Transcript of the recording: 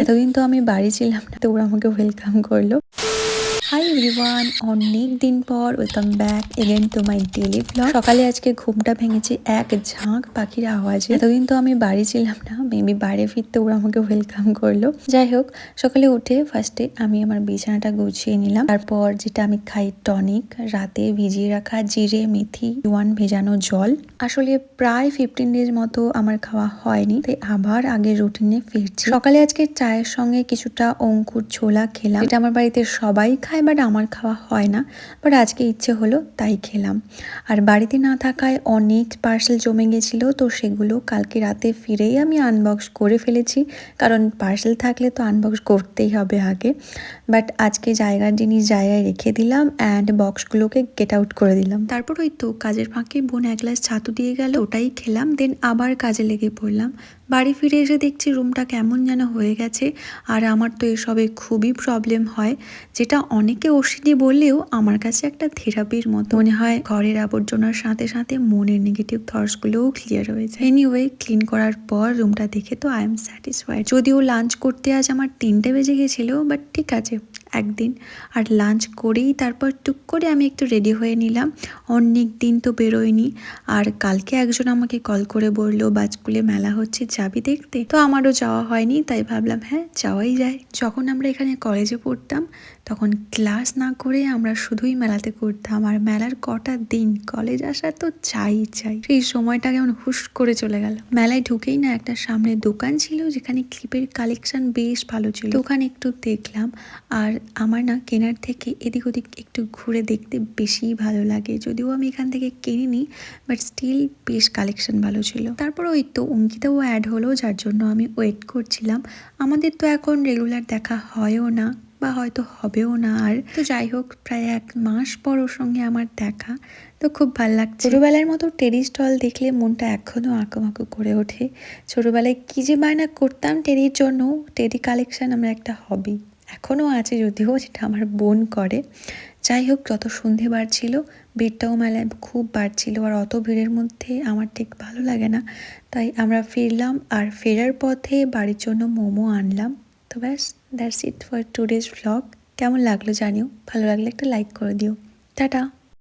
এতদিন তো আমি বাড়ি ছিলাম না, তো ওরা আমাকে ওয়েলকাম করলো। হাই এভরিওয়ান, অনেক দিন পর welcome back again to my daily blog. সকালে আজকে ঘুমটা ভেঙেছে এক ঝাঁক পাখির আওয়াজে। এতদিন তো আমি বাড়ি ছিলাম না, মেবি বাইরে ফিরতে ওরা আমাকে ওয়েলকাম করলো। যাই হোক, সকালে উঠে ফার্স্টে আমি আমার বিছানাটা গুছিয়ে নিলাম। তারপর যেটা আমি খাই টনিক, রাতে ভিজিয়ে রাখা জিরে মেথি জোয়ান ভেজানো জল। আসলে প্রায় 15 ডেজ মতো আমার খাওয়া হয়নি, তাই আবার আগের রুটিনে ফিরছি। সকালে আজকে চায়ের সঙ্গে কিছুটা অঙ্কুর ছোলা খেলাম, যেটা আমার বাড়িতে সবাই খায়, বাট আমার খাওয়া হয় না, বাট আজকে ইচ্ছে হলো তাই খেলাম। আর বাড়িতে না থাকায় অনেক পার্সেল জমে গেছিলো, তো সেগুলো কালকে রাতে ফিরেই আমি আনবক্স করে ফেলেছি, কারণ পার্সেল থাকলে তো আনবক্স করতেই হবে আগে। বাট আজকে জায়গার জিনিস জায়গায় রেখে দিলাম অ্যান্ড বক্সগুলোকে গেট আউট করে দিলাম। তারপর ওই তো কাজের ফাঁকে বোন এক গ্লাস ছাতু দিয়ে গেল, ওটাই খেলাম, দেন আবার কাজে লেগে পড়লাম। বাড়ি ফিরে এসে দেখছি রুমটা কেমন যেন হয়ে গেছে। আর আমার তো এসবে খুবই প্রবলেম হয়, যেটা অনেকে ওষুধি বললেও আমার কাছে একটা থেরাপির মতো মনে হয়। ঘরের আবর্জনার সাথে সাথে মনের নেগেটিভ থটসগুলোও ক্লিয়ার হয়ে যায়। এনিওয়ে, ক্লিন করার পর রুমটা দেখে তো আই এম স্যাটিসফাইড। যদিও লাঞ্চ করতে আজ আমার 3টে বেজে গেছিলো, বাট ঠিক আছে একদিন। আর লাঞ্চ করেই তারপর টুক করে আমি একটু রেডি হয়ে নিলাম। অনেক দিন তো বেরোয়নি, আর কালকে একজন আমাকে কল করে বললো বাজকুলে মেলা হচ্ছে, যাবি দেখতে? তো আমারও যাওয়া হয়নি, তাই ভাবলাম হ্যাঁ যাওয়াই যায়। যখন আমরা এখানে কলেজে পড়তাম তখন ক্লাস না করে আমরা শুধুই মেলাতে করতাম, আর মেলার কটা দিন কলেজ আসা তো চাই। সেই সময়টা কেমন হুশ করে চলে গেল। মেলায় ঢুকেই না একটা সামনে দোকান ছিল যেখানে ক্লিপের কালেকশন বেশ ভালো ছিল, দোকান একটু দেখলাম। আর আমার না কেনার থেকে এদিক ওদিক একটু ঘুরে দেখতে বেশি ভালো লাগে, যদিও আমি এখান থেকে কিনিনি, বাট স্টিল বেশ কালেকশন ভালো ছিল। তারপর ওই তো অঙ্কিতাও অ্যাড হলো, যার জন্য আমি ওয়েট করছিলাম। আমাদের তো এখন রেগুলার দেখা হয়ও না, বা হয়তো হবেও না আর। তো যাই হোক, প্রায় 1 মাস পর ওর সঙ্গে আমার দেখা, তো খুব ভালো লাগছে। ছোটবেলার মতো টেরি স্টল দেখলে মনটা এখনো আঁকুমাকু করে ওঠে। ছোটবেলায় কি যে বায়না করতাম টেরির জন্য, টেরি কালেকশন আমার একটা হবি, এখনও আছে যদিও, যেটা আমার বোন করে। যাই হোক, যত সন্ধে বাড়ছিল ভিড়টাও মেলায় খুব বাড়ছিল, আর অত ভিড়ের মধ্যে আমার ঠিক ভালো লাগে না, তাই আমরা ফিরলাম। আর ফেরার পথে বাড়ির জন্য মোমো আনলাম। তো ব্যাস, that's it for today's vlog. কেমন লাগলো জানিও, ভালো লাগলে একটা লাইক করে দিও। টাটা।